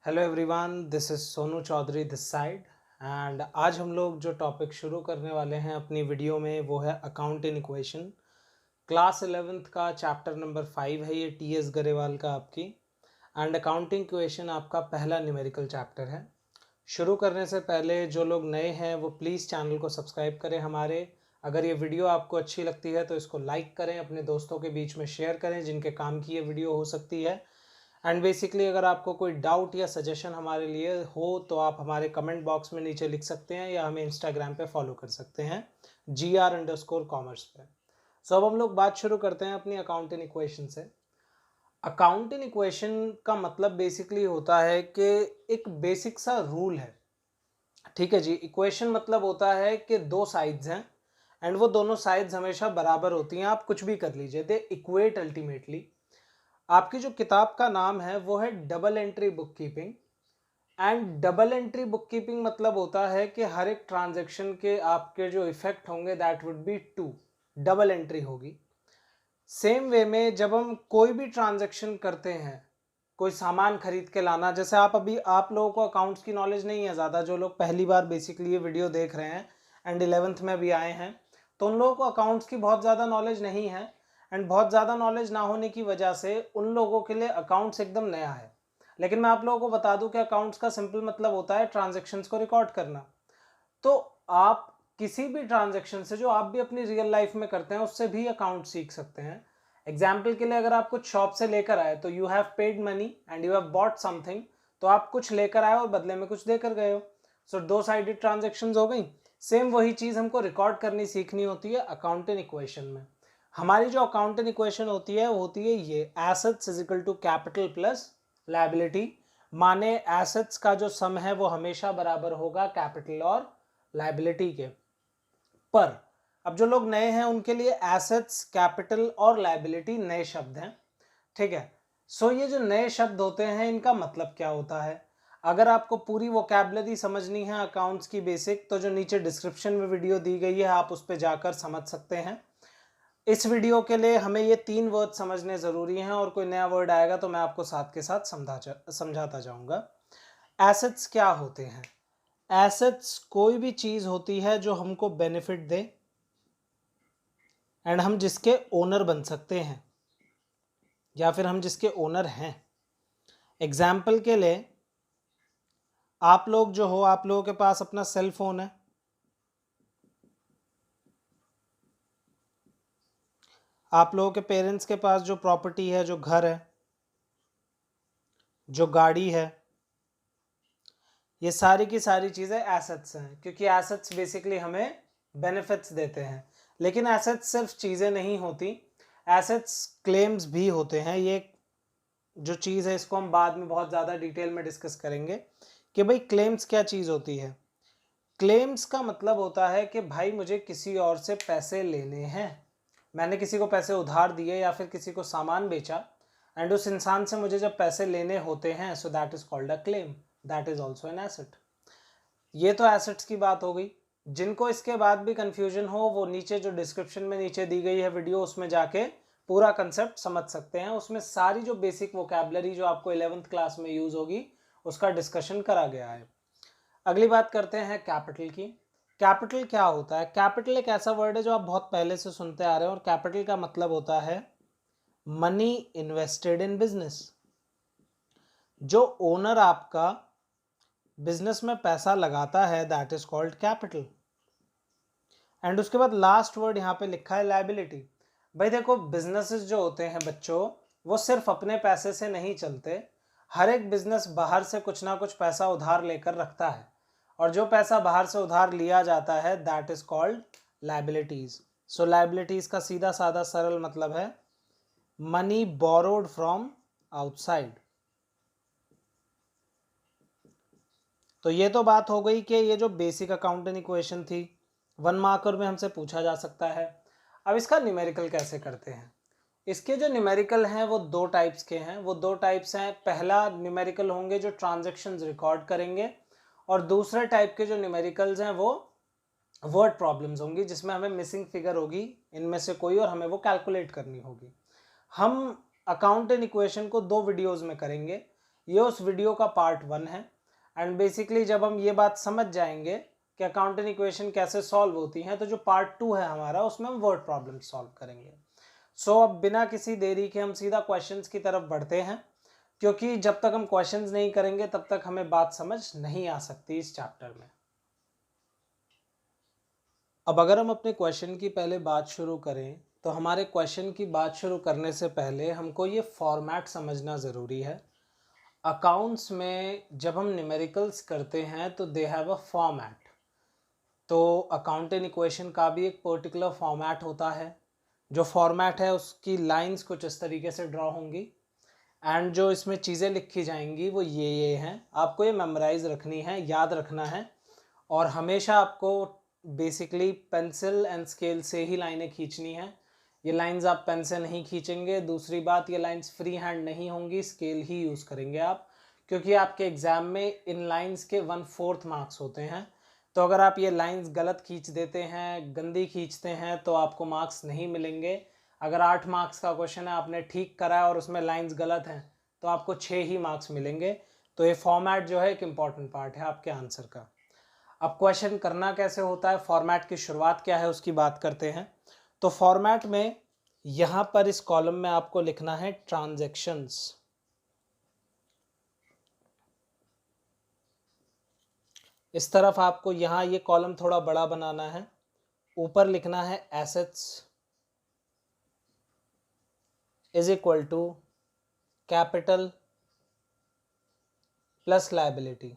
Hello everyone, this is Sonu Chaudhary this side. And आज हम लोग जो टॉपिक शुरू करने वाले हैं अपनी वीडियो में वो है account in equation. Class 11th का चैप्टर नंबर 5 है ये, टी एस गरेवाल का आपकी। एंड अकाउंटिंग इक्वेशन आपका पहला न्यूमेरिकल चैप्टर है। शुरू करने से पहले जो लोग नए हैं वो प्लीज़ चैनल को सब्सक्राइब करें हमारे। अगर ये वीडियो आपको अच्छी लगती है तो इसको लाइक करें, अपने दोस्तों के बीच में शेयर करें जिनके काम की ये वीडियो हो सकती है। एंड बेसिकली अगर आपको कोई डाउट या सजेशन हमारे लिए हो तो आप हमारे कमेंट बॉक्स में नीचे लिख सकते हैं या हमें इंस्टाग्राम पे फॉलो कर सकते हैं GR_कॉमर्स पे। सो अब हम लोग बात शुरू करते हैं अपनी अकाउंट इन इक्वेशन से। अकाउंट इन इक्वेशन का मतलब बेसिकली होता है कि एक बेसिक सा रूल है। ठीक है जी। इक्वेशन मतलब होता है कि दो साइड्स हैं एंड वो दोनों साइड्स हमेशा बराबर होती हैं। आप कुछ भी कर लीजिए, दे इक्वेट अल्टीमेटली। आपकी जो किताब का नाम है वो है double entry book keeping. And double entry book keeping मतलब होता है कि हर एक ट्रांजैक्शन के आपके जो इफेक्ट होंगे that would be 2, double entry होगी। सेम वे में जब हम कोई भी ट्रांजैक्शन करते हैं, कोई सामान खरीद के लाना, जैसे आप लोगों को अकाउंट्स की नॉलेज नहीं है ज़्यादा, जो लोग पहली बार बेसिकली ये वीडियो देख रहे हैं एंड 11th में भी आए हैं, तो उन लोगों को अकाउंट्स की बहुत ज़्यादा नॉलेज नहीं है। एंड बहुत ज़्यादा नॉलेज ना होने की वजह से उन लोगों के लिए अकाउंट्स एकदम नया है। लेकिन मैं आप लोगों को बता दूं कि अकाउंट्स का सिंपल मतलब होता है ट्रांजैक्शंस को रिकॉर्ड करना। तो आप किसी भी ट्रांजैक्शन से जो आप भी अपनी रियल लाइफ में करते हैं उससे भी अकाउंट सीख सकते हैं। एग्जाम्पल के लिए अगर आप कुछ शॉप से लेकर आए तो you have paid money and you have bought something. तो आप कुछ लेकर आए और बदले में कुछ देकर गए हो। सो दो साइडेड ट्रांजेक्शन हो गई। सेम वही चीज हमको रिकॉर्ड करनी सीखनी होती है अकाउंट इन इक्वेशन में। हमारी जो अकाउंट इन इक्वेशन होती है वो होती है ये, assets is equal to capital plus liability. माने एसेट्स का जो सम है वो हमेशा बराबर होगा कैपिटल और लायबिलिटी के। पर अब जो लोग नए हैं उनके लिए एसेट्स, कैपिटल और लायबिलिटी नए शब्द हैं। ठीक है। सो ये जो नए शब्द होते हैं इनका मतलब क्या होता है। अगर आपको पूरी वोकैबुलरी समझनी है अकाउंट्स की बेसिक, तो जो नीचे डिस्क्रिप्शन में वीडियो दी गई है आप उस पर जाकर समझ सकते हैं। इस वीडियो के लिए हमें ये 3 वर्ड समझने जरूरी हैं और कोई नया वर्ड आएगा तो मैं आपको साथ के साथ समझाता जाऊंगा। एसेट्स क्या होते हैं? एसेट्स कोई भी चीज होती है जो हमको बेनिफिट दे एंड हम जिसके ओनर बन सकते हैं या फिर हम जिसके ओनर हैं। एग्जाम्पल के लिए आप लोग जो हो, आप लोगों के पास अपना सेल फोन है। आप लोगों के पेरेंट्स के पास जो प्रॉपर्टी है, जो घर है, जो गाड़ी है, ये सारी की सारी चीज़ें एसेट्स हैं, क्योंकि एसेट्स बेसिकली हमें बेनिफिट्स देते हैं। लेकिन एसेट्स सिर्फ चीज़ें नहीं होती, एसेट्स क्लेम्स भी होते हैं। ये जो चीज़ है इसको हम बाद में बहुत ज़्यादा डिटेल में डिस्कस करेंगे कि भाई क्लेम्स क्या चीज़ होती है। क्लेम्स का मतलब होता है कि भाई मुझे किसी और से पैसे लेने हैं, मैंने किसी को पैसे उधार दिए या फिर किसी को सामान बेचा एंड उस इंसान से मुझे जब पैसे लेने होते हैं, so that is called a claim, that is also an asset. ये तो एसेट्स की बात हो गई। जिनको इसके बाद भी कंफ्यूजन हो वो नीचे जो डिस्क्रिप्शन में नीचे दी गई है वीडियो, उसमें जाके पूरा कंसेप्ट समझ सकते हैं। उसमें सारी जो बेसिक वोकैबुलरी जो आपको 11th क्लास में यूज होगी उसका डिस्कशन करा गया है। अगली बात करते हैं कैपिटल की। कैपिटल क्या होता है? कैपिटल एक ऐसा वर्ड है जो आप बहुत पहले से सुनते आ रहे हो और कैपिटल का मतलब होता है मनी इन्वेस्टेड इन बिजनेस। जो ओनर आपका बिजनेस में पैसा लगाता है that is called capital. And उसके बाद लास्ट वर्ड यहाँ पे लिखा है लायबिलिटी। भाई देखो, बिजनेसेस जो होते हैं बच्चों, वो सिर्फ अपने पैसे से नहीं चलते। हर एक बिजनेस बाहर से कुछ ना कुछ पैसा उधार लेकर रखता है और जो पैसा बाहर से उधार लिया जाता है that is called liabilities. So liabilities का सीधा साधा सरल मतलब है मनी बोरोड फ्रॉम आउटसाइड। तो ये तो बात हो गई कि ये जो बेसिक अकाउंटिंग इक्वेशन थी 1 मार्कर में हमसे पूछा जा सकता है। अब इसका न्यूमेरिकल कैसे करते हैं? इसके जो न्यूमेरिकल हैं वो 2 टाइप्स के हैं। वो 2 टाइप्स हैं, पहला न्यूमेरिकल होंगे जो ट्रांजैक्शंस रिकॉर्ड करेंगे और दूसरे टाइप के जो न्यूमेरिकल्स हैं वो वर्ड प्रॉब्लम्स होंगी जिसमें हमें मिसिंग फिगर होगी इनमें से कोई और हमें वो कैलकुलेट करनी होगी। हम अकाउंट इन इक्वेशन को 2 वीडियोस में करेंगे। ये उस वीडियो का पार्ट 1 है। एंड बेसिकली जब हम ये बात समझ जाएंगे कि अकाउंटिंग इक्वेशन कैसे सॉल्व होती हैं, तो जो पार्ट 2 है हमारा, उसमें हम वर्ड प्रॉब्लम सॉल्व करेंगे। सो अब बिना किसी देरी के हम सीधा क्वेश्चंस की तरफ बढ़ते हैं, क्योंकि जब तक हम क्वेश्चंस नहीं करेंगे तब तक हमें बात समझ नहीं आ सकती इस चैप्टर में। अब अगर हम अपने क्वेश्चन की पहले बात शुरू करें, तो हमारे क्वेश्चन की बात शुरू करने से पहले हमको ये फॉर्मेट समझना ज़रूरी है। अकाउंट्स में जब हम न्यूमेरिकल्स करते हैं तो दे हैव अ फॉर्मेट। तो अकाउंटिंग इक्वेशन का भी एक पर्टिकुलर फॉर्मेट होता है। जो फॉर्मेट है उसकी लाइंस कुछ इस तरीके से ड्रॉ होंगी, एंड जो इसमें चीज़ें लिखी जाएंगी वो ये हैं। आपको ये मेमोराइज रखनी है, याद रखना है, और हमेशा आपको बेसिकली पेंसिल एंड स्केल से ही लाइनें खींचनी है। ये लाइंस आप पेन से नहीं खींचेंगे। दूसरी बात, ये लाइंस फ्री हैंड नहीं होंगी, स्केल ही यूज़ करेंगे आप, क्योंकि आपके एग्ज़ाम में इन लाइंस के 1/4 मार्क्स होते हैं। तो अगर आप ये लाइंस गलत खींच देते हैं, गंदी खींचते हैं, तो आपको मार्क्स नहीं मिलेंगे। अगर 8 मार्क्स का क्वेश्चन है, आपने ठीक करा है और उसमें लाइंस गलत हैं, तो आपको 6 ही मार्क्स मिलेंगे। तो ये फॉर्मेट जो है एक इम्पॉर्टेंट पार्ट है आपके आंसर का। अब क्वेश्चन करना कैसे होता है, फॉर्मेट की शुरुआत क्या है, उसकी बात करते हैं। तो फॉर्मेट में यहाँ पर इस कॉलम में आपको लिखना है ट्रांजैक्शंस। इस तरफ आपको यहाँ ये कॉलम थोड़ा बड़ा बनाना है। ऊपर लिखना है assets is equal to capital plus liability.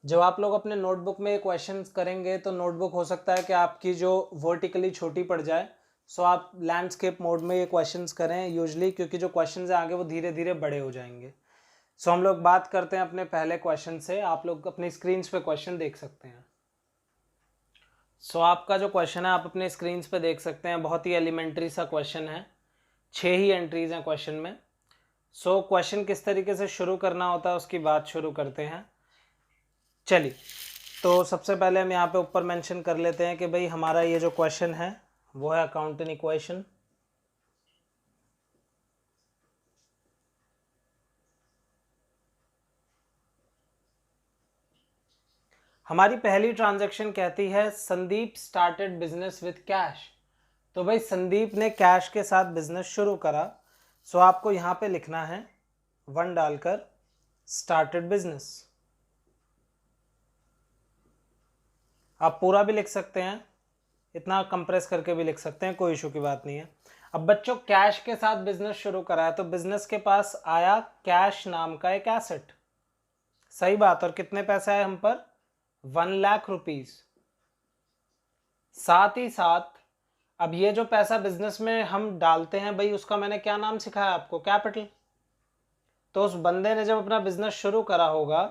जब आप लोग अपने नोटबुक में क्वेश्चन करेंगे तो नोटबुक हो सकता है कि आपकी जो वर्टिकली छोटी पड़ जाए। सो आप लैंडस्केप मोड में ये क्वेश्चंस करें यूजली, क्योंकि जो क्वेश्चंस हैं आगे वो धीरे धीरे बड़े हो जाएंगे। सो हम लोग बात करते हैं अपने पहले क्वेश्चन से। आप लोग अपनी स्क्रीन पे क्वेश्चन देख सकते हैं। सो आपका जो क्वेश्चन है आप अपने स्क्रीन पे देख सकते हैं। बहुत ही एलिमेंट्री सा क्वेश्चन है, 6 ही एंट्रीज हैं क्वेश्चन में। सो क्वेश्चन किस तरीके से शुरू करना होता है उसकी बात शुरू करते हैं। चलिए, तो सबसे पहले हम यहाँ पे ऊपर मेंशन कर लेते हैं कि भाई हमारा ये जो क्वेश्चन है वो है अकाउंटिंग इक्वेशन। हमारी पहली ट्रांजैक्शन कहती है Sandeep started business with cash. तो भाई संदीप ने कैश के साथ बिजनेस शुरू करा। सो आपको यहाँ पे लिखना है 1 डालकर स्टार्टेड बिजनेस। आप पूरा भी लिख सकते हैं, इतना कंप्रेस करके भी लिख सकते हैं, कोई इशू की बात नहीं है। अब बच्चों कैश के साथ बिजनेस शुरू करा है, तो बिजनेस के पास आया कैश नाम का एक एसेट। सही बात। और कितने पैसे आए हम पर? 1 लाख रुपीज। साथ ही साथ अब ये जो पैसा बिजनेस में हम डालते हैं भाई, उसका मैंने क्या नाम सिखाया आपको? कैपिटल। तो उस बंदे ने जब अपना बिजनेस शुरू करा होगा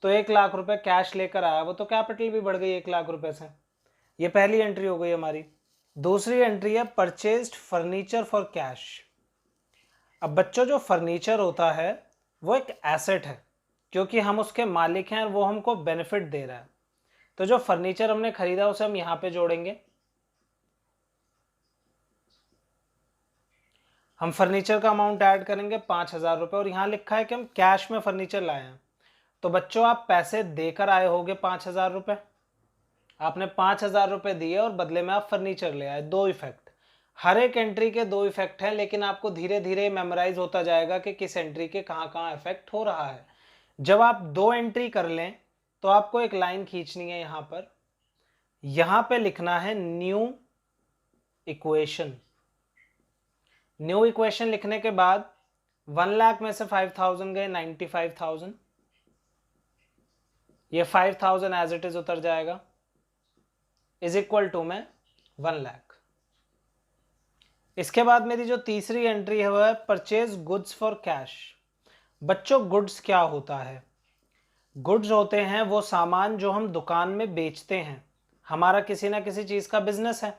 तो 1 लाख रुपए कैश लेकर आया, वो तो कैपिटल भी बढ़ गई 1 लाख रुपए से। ये पहली एंट्री हो गई हमारी। दूसरी एंट्री है परचेज्ड फर्नीचर फॉर कैश। अब बच्चों जो फर्नीचर होता है वो एक एसेट है, क्योंकि हम उसके मालिक हैं और वो हमको बेनिफिट दे रहा है। तो जो फर्नीचर हमने खरीदा उसे हम यहां पे जोड़ेंगे। हम फर्नीचर का अमाउंट ऐड करेंगे 5,000 रुपए, और यहां लिखा है कि हम कैश में फर्नीचर लाए हैं। तो बच्चों आप पैसे देकर आए होगे 5,000 रुपए। आपने 5,000 रुपए दिए और बदले में आप फर्नीचर ले आए। 2 इफेक्ट। हर एक एंट्री के 2 इफेक्ट हैं, लेकिन आपको धीरे धीरे मेमोराइज होता जाएगा कि किस एंट्री के कहाँ कहाँ इफेक्ट हो रहा है। जब आप 2 एंट्री कर लें तो आपको एक लाइन खींचनी है यहाँ पर। यहाँ पे लिखना है न्यू इक्वेशन। न्यू इक्वेशन लिखने के बाद 1 लाख में से 5,000 गए 95,000। ये 5,000 एज इट इज उतर जाएगा, इज इक्वल टू में 1 लाख। इसके बाद मेरी जो तीसरी एंट्री है वह है परचेज गुड्स फॉर कैश। बच्चों गुड्स क्या होता है? गुड्स होते हैं वो सामान जो हम दुकान में बेचते हैं। हमारा किसी ना किसी चीज का बिजनेस है,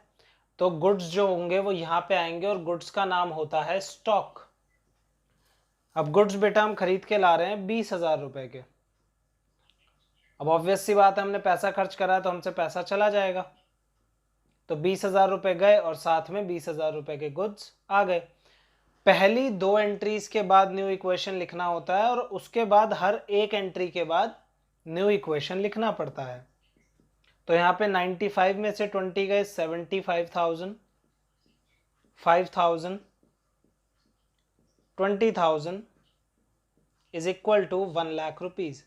तो गुड्स जो होंगे वो यहां पे आएंगे, और गुड्स का नाम होता है स्टॉक। अब गुड्स बेटा हम खरीद के ला रहे हैं 20,000 रुपए के। अब ऑब्वियस सी बात है, हमने पैसा खर्च करा तो हमसे पैसा चला जाएगा। तो 20,000 रुपए गए और साथ में 20,000 रुपए के गुड्स आ गए। पहली 2 एंट्रीज के बाद न्यू इक्वेशन लिखना होता है और उसके बाद हर एक एंट्री के बाद न्यू इक्वेशन लिखना पड़ता है। तो यहाँ पे 95 में से 20 गए 75,000, 5,000, 20,000 is equal to 1 lakh rupees.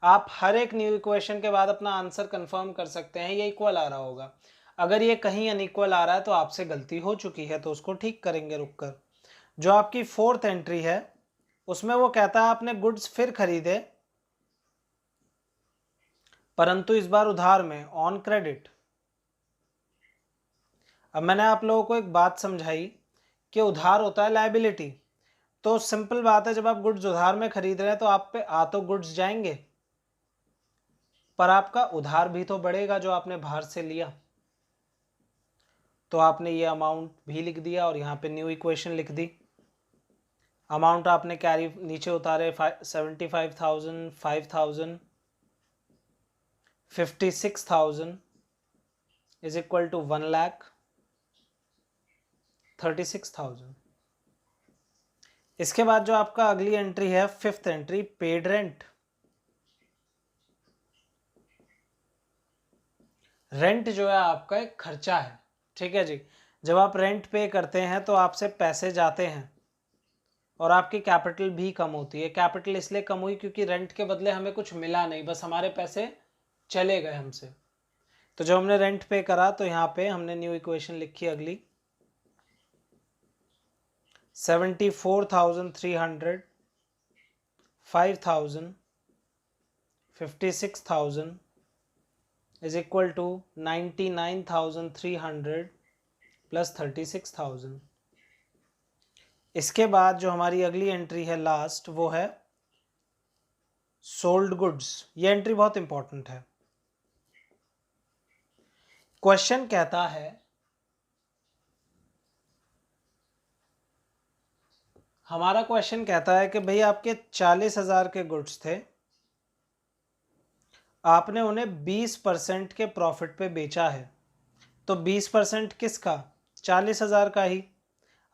आप हर एक न्यू इक्वेशन के बाद अपना आंसर कंफर्म कर सकते हैं, ये इक्वल आ रहा होगा। अगर ये कहीं अनइक्वल आ रहा है तो आपसे गलती हो चुकी है, तो उसको ठीक करेंगे रुककर। जो आपकी 4th एंट्री है उसमें वो कहता है आपने गुड्स फिर खरीदे परंतु इस बार उधार में, ऑन क्रेडिट। अब मैंने आप लोगों को एक बात समझाई कि उधार होता है लायबिलिटी, तो सिंपल बात है, जब आप गुड्स उधार में खरीद रहे हैं तो आप पे आ तो गुड्स जाएंगे पर आपका उधार भी तो बढ़ेगा जो आपने बाहर से लिया। तो आपने ये अमाउंट भी लिख दिया और यहाँ पे न्यू इक्वेशन लिख दी। अमाउंट आपने कैरी नीचे उतारे 75,000, 5,000, 56,000 इज इक्वल टू 1,36,000। इसके बाद जो आपका अगली एंट्री है 5th entry, paid rent. Rent जो है आपका एक खर्चा है, ठीक है जी। जब आप रेंट पे करते हैं तो आपसे पैसे जाते हैं और आपकी कैपिटल भी कम होती है। कैपिटल इसलिए कम हुई क्योंकि रेंट के बदले हमें कुछ मिला नहीं, बस हमारे पैसे चले गए हमसे। तो जब हमने रेंट पे करा तो यहाँ पे हमने न्यू इक्वेशन लिखी अगली 74,300, 5,000, 56,000 is equal to 99,300 प्लस 36,000। इसके बाद जो हमारी अगली एंट्री है लास्ट, वो है सोल्ड गुड्स। ये एंट्री बहुत इंपॉर्टेंट है। क्वेश्चन कहता है हमारा क्वेश्चन कहता है कि भाई आपके 40,000 के गुड्स थे, आपने उन्हें 20% के प्रॉफिट पे बेचा है। तो 20% किसका? 40,000 का ही।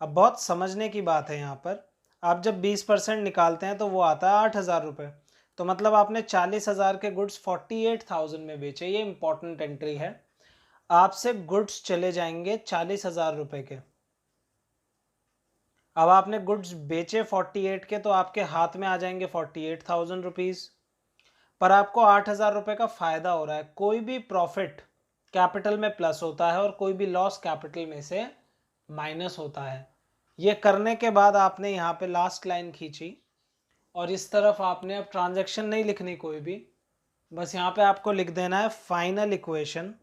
अब बहुत समझने की बात है यहाँ पर, आप जब 20% निकालते हैं तो वो आता है 8,000 रुपये। तो मतलब आपने 40,000 के गुड्स 48,000 में बेचे। ये इंपॉर्टेंट एंट्री है। आपसे गुड्स चले जाएंगे 40,000 रुपये के। अब आपने गुड्स बेचे 48 के, तो आपके हाथ में आ जाएंगे 48,000 रुपीज़, पर आपको 8,000 रुपये का फ़ायदा हो रहा है। कोई भी प्रॉफिट कैपिटल में प्लस होता है और कोई भी लॉस कैपिटल में से माइनस होता है। ये करने के बाद आपने यहाँ पे लास्ट लाइन खींची और इस तरफ आपने अब ट्रांजैक्शन नहीं लिखनी कोई भी, बस यहाँ पे आपको लिख देना है फाइनल इक्वेशन,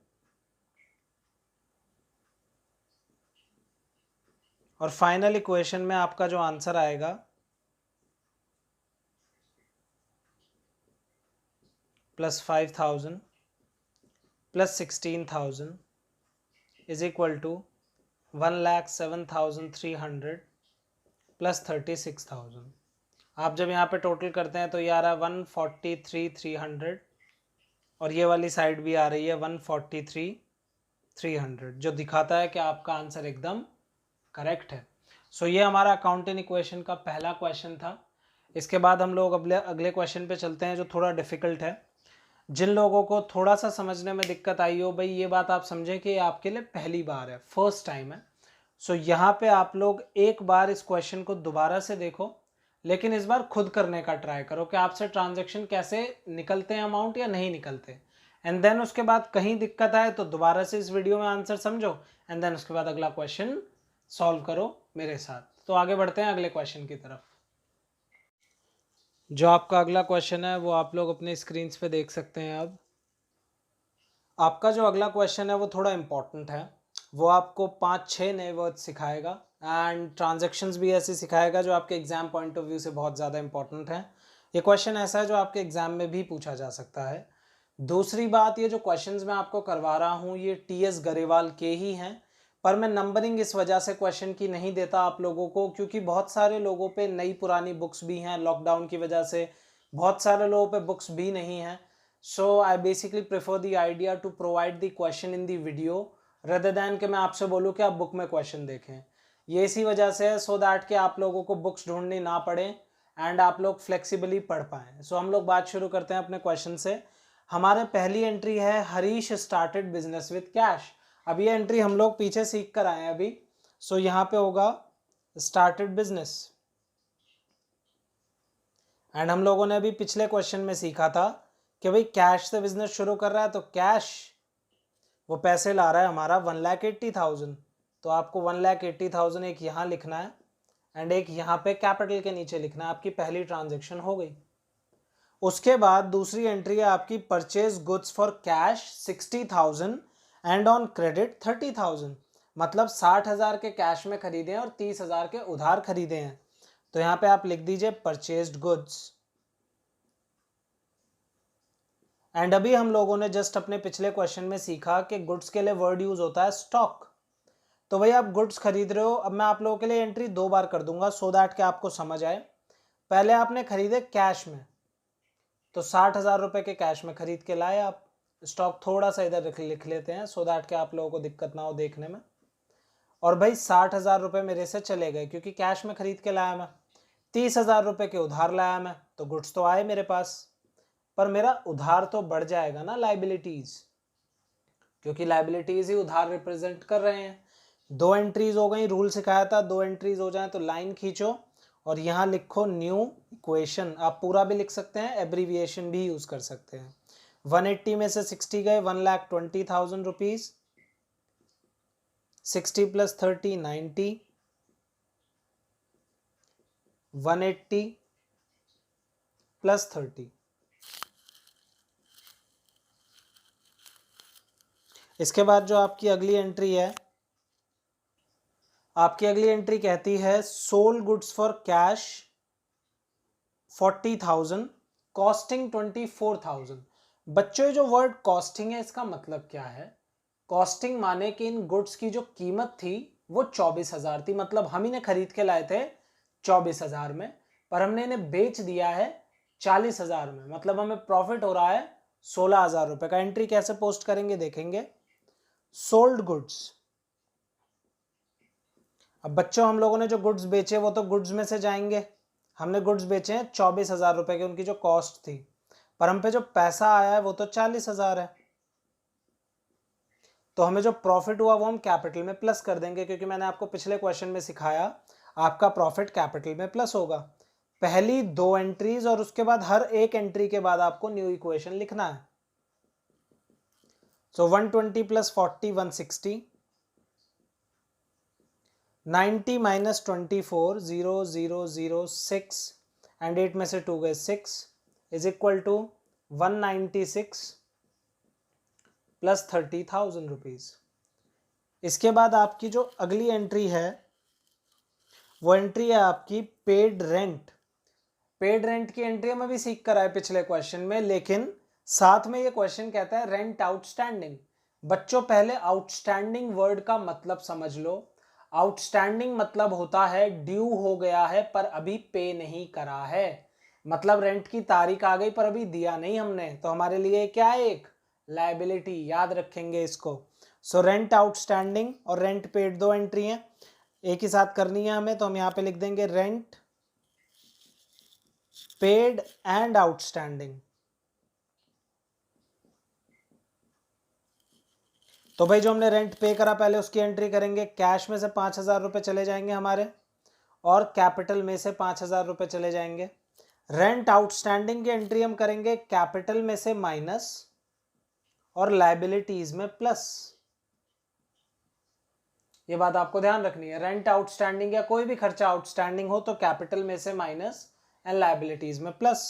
और फाइनल इक्वेशन में आपका जो आंसर आएगा +5,000 plus 16,000 is equal to 1,07,300 plus 36,000। आप जब यहाँ पे टोटल करते हैं तो ये आ रहा है 143,300 और ये वाली साइड भी आ रही है 143,300, जो दिखाता है कि आपका आंसर एकदम करेक्ट है। सो ये हमारा अकाउंटिंग इक्वेशन का पहला क्वेश्चन था। इसके बाद हम लोग अगले क्वेश्चन पे चलते हैं जो थोड़ा डिफ़िकल्ट है। जिन लोगों को थोड़ा सा समझने में दिक्कत आई हो, भाई ये बात आप समझें कि आपके लिए पहली बार है, फर्स्ट टाइम है। सो यहाँ पे आप लोग एक बार इस क्वेश्चन को दोबारा से देखो, लेकिन इस बार खुद करने का ट्राई करो कि आपसे ट्रांजैक्शन कैसे निकलते हैं, अमाउंट या नहीं निकलते। एंड देन उसके बाद कहीं दिक्कत आए तो दोबारा से इस वीडियो में आंसर समझो, एंड देन उसके बाद अगला क्वेश्चन सॉल्व करो मेरे साथ। तो आगे बढ़ते हैं अगले क्वेश्चन की तरफ। जो आपका अगला क्वेश्चन है वो आप लोग अपने स्क्रीन पे देख सकते हैं। अब आपका जो अगला क्वेश्चन है वो थोड़ा इंपॉर्टेंट है। वो आपको 5-6 नए वर्ड सिखाएगा एंड ट्रांजैक्शंस भी ऐसे सिखाएगा जो आपके एग्जाम पॉइंट ऑफ व्यू से बहुत ज़्यादा इंपॉर्टेंट है। ये क्वेश्चन ऐसा है जो आपके एग्जाम में भी पूछा जा सकता है। दूसरी बात, ये जो क्वेश्चंस मैं आपको करवा रहा हूँ ये TS गरेवाल के ही हैं, पर मैं नंबरिंग इस वजह से क्वेश्चन की नहीं देता आप लोगों को क्योंकि बहुत सारे लोगों पे नई पुरानी बुक्स भी हैं, लॉकडाउन की वजह से बहुत सारे लोगों पे बुक्स भी नहीं हैं। So I basically prefer the idea to provide the question in the video rather than कि मैं आपसे बोलूँ कि आप बुक में क्वेश्चन देखें। ये इसी वजह से है सो दैट कि आप लोगों को बुक्स ढूंढनी ना पड़े एंड आप लोग फ्लेक्सिबली पढ़ पाएँ। सो हम लोग बात शुरू करते हैं अपने क्वेश्चन से। हमारे पहली एंट्री है Harish started business with cash. अब ये एंट्री हम लोग पीछे सीख कर आए हैं अभी। सो यहाँ पे होगा स्टार्टेड बिजनेस एंड हम लोगों ने अभी पिछले क्वेश्चन में सीखा था कि भाई कैश से बिजनेस शुरू कर रहा है तो कैश वो पैसे ला रहा है हमारा 1,80,000, तो आपको 1,80,000 एक यहाँ लिखना है एंड एक यहाँ पे कैपिटल के नीचे लिखना है। आपकी पहली ट्रांजेक्शन हो गई। उसके बाद दूसरी एंट्री है आपकी purchase goods for cash 60,000 and on credit 30,000, मतलब 60,000 के कैश में खरीदे हैं और 30,000 के उधार खरीदे हैं। तो यहाँ पे आप लिख दीजिए परचेज्ड गुड्स। एंड अभी हम लोगों ने जस्ट अपने पिछले क्वेश्चन में सीखा कि गुड्स के लिए वर्ड यूज होता है स्टॉक। तो भाई आप गुड्स खरीद रहे हो। अब मैं आप लोगों के लिए एंट्री 2 बार कर दूंगा सो दैट कि आपको समझ आए। पहले आपने खरीदे कैश में, तो 60,000 रुपए के कैश में खरीद के लाए आप। स्टॉक थोड़ा सा इधर लिख लेते हैं सो दैट कि आप लोगों को दिक्कत ना हो देखने में। और भाई 60,000 रुपए मेरे से चले गए क्योंकि कैश में खरीद के लाया मैं। 30,000 रुपए के उधार लाया मैं, तो गुड्स तो आए मेरे पास, पर मेरा उधार तो बढ़ जाएगा ना लाइबिलिटीज, क्योंकि लाइबिलिटीज ही उधार रिप्रेजेंट कर रहे हैं। 2 एंट्रीज हो गई, रूल सिखाया था 2 एंट्रीज हो जाए तो लाइन खींचो और यहाँ लिखो न्यू इक्वेशन। आप पूरा भी लिख सकते हैं, एब्रीविएशन भी यूज कर सकते हैं। 180 में से 60 गए, 1,20,000 रुपीज। 60 + 30 90, 180 + 30। इसके बाद जो आपकी अगली एंट्री है, आपकी अगली एंट्री कहती है sold goods for cash 40,000 costing 24,000। बच्चों जो वर्ड कॉस्टिंग है इसका मतलब क्या है? कॉस्टिंग माने कि इन गुड्स की जो कीमत थी वो 24,000 थी, मतलब हम इन्हें खरीद के लाए थे 24,000 में, पर हमने इन्हें बेच दिया है 40,000 में, मतलब हमें प्रॉफिट हो रहा है 16,000 रुपए का। एंट्री कैसे पोस्ट करेंगे देखेंगे। Sold goods. अब बच्चों हम लोगों ने जो गुड्स बेचे वो तो गुड्स में से जाएंगे। हमने गुड्स बेचे हैं 24,000 रुपए के, उनकी जो कॉस्ट थी, पर हम पे जो पैसा आया है वो तो 40,000 है। तो हमें जो प्रॉफिट हुआ वो हम कैपिटल में प्लस कर देंगे, क्योंकि मैंने आपको पिछले क्वेश्चन में सिखाया आपका प्रॉफिट कैपिटल में प्लस होगा। पहली 2 एंट्रीज और उसके बाद हर एक एंट्री के बाद आपको न्यू इक्वेशन लिखना है। सो 120 + 40 160, 90 - 24 0 0 0 6 एंड 8 में से 2 गए 6 इज इक्वल टू 196 + 30,000 रुपीज। इसके बाद आपकी जो अगली एंट्री है वो एंट्री है आपकी पेड रेंट। पेड रेंट की एंट्री हम अभी सीख कर आए पिछले क्वेश्चन में, लेकिन साथ में ये क्वेश्चन कहता है रेंट आउटस्टैंडिंग। बच्चों पहले आउटस्टैंडिंग वर्ड का मतलब समझ लो। आउटस्टैंडिंग मतलब होता है ड्यू हो गया है पर अभी पे नहीं करा है, मतलब रेंट की तारीख आ गई पर अभी दिया नहीं हमने, तो हमारे लिए क्या है, एक लायबिलिटी। याद रखेंगे इसको। सो रेंट आउटस्टैंडिंग और रेंट पेड 2 एंट्री हैं, एक ही साथ करनी है हमें, तो हम यहाँ पे लिख देंगे रेंट पेड एंड आउटस्टैंडिंग। तो भाई जो हमने रेंट पे करा पहले उसकी एंट्री करेंगे। कैश में से 5,000 रुपए चले जाएंगे हमारे और कैपिटल में से 5,000 रुपए चले जाएंगे। रेंट आउटस्टैंडिंग की एंट्री हम करेंगे कैपिटल में से माइनस और लायबिलिटीज में प्लस। ये बात आपको ध्यान रखनी है। रेंट आउटस्टैंडिंग या कोई भी खर्चा आउटस्टैंडिंग हो तो कैपिटल में से माइनस एंड लायबिलिटीज में प्लस।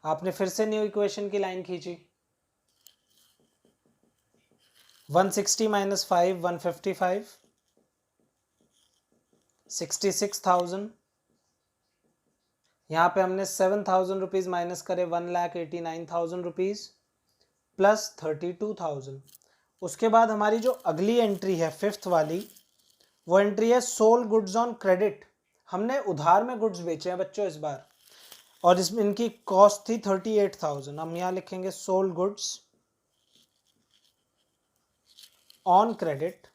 आपने फिर से न्यू इक्वेशन की लाइन खींची। 160 - 5 155, 66,000। यहाँ पे हमने 7,000 रुपीज माइनस करे, 1,89,000 रुपीज प्लस 32,000। उसके बाद हमारी जो अगली एंट्री है 5th वाली, वो एंट्री है सोल गुड्स ऑन क्रेडिट। हमने उधार में गुड्स बेचे हैं बच्चों इस बार, और इसमें इनकी कॉस्ट थी 38,000। हम यहाँ लिखेंगे सोल गुड्स ऑन क्रेडिट।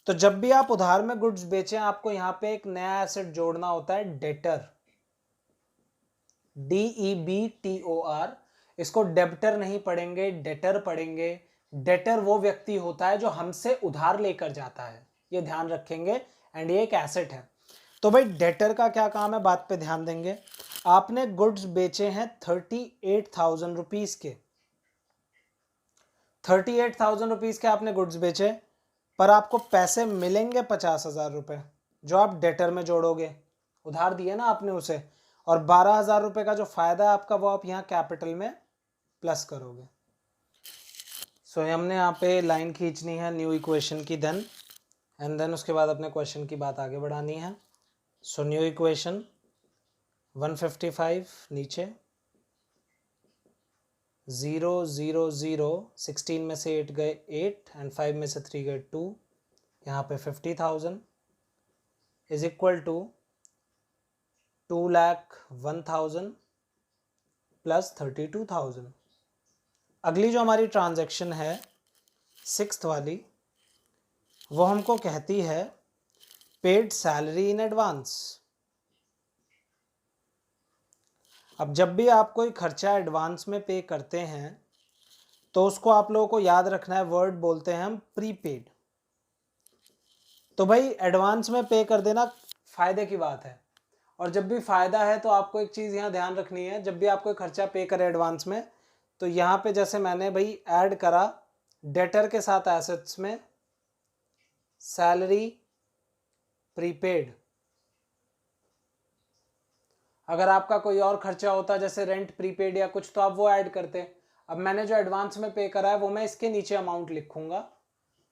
तो जब भी आप उधार में गुड्स बेचें आपको यहां पे एक नया एसेट जोड़ना होता है, डेटर, DEBTOR। इसको डेब्टर नहीं पढ़ेंगे, डेटर पढ़ेंगे। डेटर वो व्यक्ति होता है जो हमसे उधार लेकर जाता है, ये ध्यान रखेंगे, एंड ये एक एसेट है। तो भाई डेटर का क्या काम है, बात पे ध्यान देंगे। आपने गुड्स बेचे हैं 38,000 रुपीज के, 38,000 रुपीज के आपने गुड्स बेचे, पर आपको पैसे मिलेंगे 50,000 रुपए, जो आप डेटर में जोड़ोगे, उधार दिए ना आपने उसे, और 12,000 रुपए का जो फायदा है आपका वो आप यहाँ कैपिटल में प्लस करोगे। सो हमने यहाँ पे लाइन खींचनी है न्यू इक्वेशन की, देन एंड देन उसके बाद अपने क्वेश्चन की बात आगे बढ़ानी है। सो न्यू इक्वेशन 155 नीचे, 0 0 0, 16 में से 8 गए 8 एंड 5 में से 3 गए 2, यहाँ पे 50,000 इज इक्वल टू 2,01,000 प्लस 32,000। अगली जो हमारी ट्रांजैक्शन है 6th वाली, वो हमको कहती है पेड सैलरी इन एडवांस। अब जब भी आप कोई खर्चा एडवांस में पे करते हैं तो उसको आप लोगों को याद रखना है, वर्ड बोलते हैं हम प्रीपेड। तो भाई एडवांस में पे कर देना फायदे की बात है, और जब भी फायदा है तो आपको एक चीज़ यहाँ ध्यान रखनी है, जब भी आप कोई खर्चा पे करें एडवांस में, तो यहाँ पे जैसे मैंने भाई ऐड करा डेटर के साथ एसेट्स में सैलरी प्रीपेड। अगर आपका कोई और खर्चा होता जैसे रेंट प्रीपेड या कुछ, तो आप वो ऐड करते। अब मैंने जो एडवांस में पे करा है वो मैं इसके नीचे अमाउंट लिखूंगा।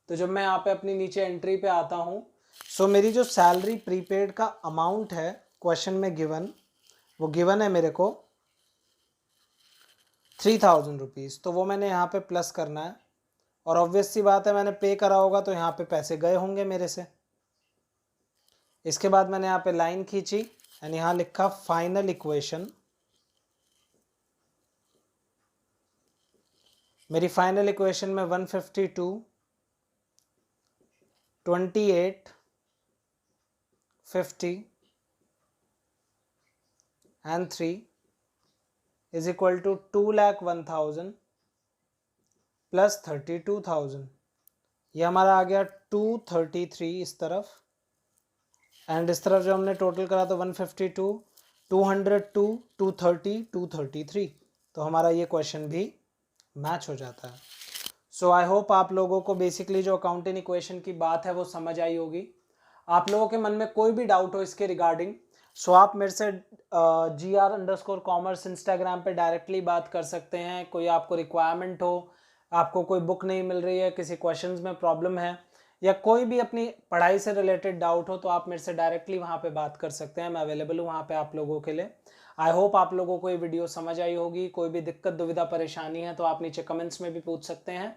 तो जब मैं यहाँ पे अपनी नीचे एंट्री पे आता हूँ, सो मेरी जो सैलरी प्रीपेड का अमाउंट है क्वेश्चन में गिवन, वो गिवन है मेरे को 3,000 रुपीज़, तो वो मैंने यहाँ पे प्लस करना है, और ऑब्वियस सी बात है मैंने पे करा होगा तो यहाँ पे पैसे गए होंगे मेरे से। इसके बाद मैंने यहाँ पे लाइन खींची एंड यहाँ लिखा फाइनल इक्वेशन। मेरी फाइनल इक्वेशन में 152, 28, 50 and 3 is equal to 2,01,000 plus 32,000। ये हमारा आ गया 233 इस तरफ, एंड इस तरफ जो हमने टोटल करा तो 152, 202, 230, 233, तो हमारा ये क्वेश्चन भी मैच हो जाता है। सो आई होप आप लोगों को बेसिकली जो अकाउंटिंग इक्वेशन की बात है वो समझ आई होगी। आप लोगों के मन में कोई भी डाउट हो इसके रिगार्डिंग, सो आप मेरे से GR_commerce इंस्टाग्राम पे डायरेक्टली बात कर सकते हैं। कोई आपको रिक्वायरमेंट हो, आपको कोई बुक नहीं मिल रही है, किसी क्वेश्चंस में प्रॉब्लम है, या कोई भी अपनी पढ़ाई से रिलेटेड डाउट हो, तो आप मेरे से डायरेक्टली वहाँ पे बात कर सकते हैं। मैं अवेलेबल हूँ वहाँ पे आप लोगों के लिए। आई होप आप लोगों को ये वीडियो समझ आई होगी। कोई भी दिक्कत दुविधा परेशानी है तो आप नीचे कमेंट्स में भी पूछ सकते हैं।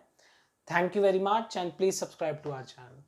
Thank you very much and please subscribe to our channel.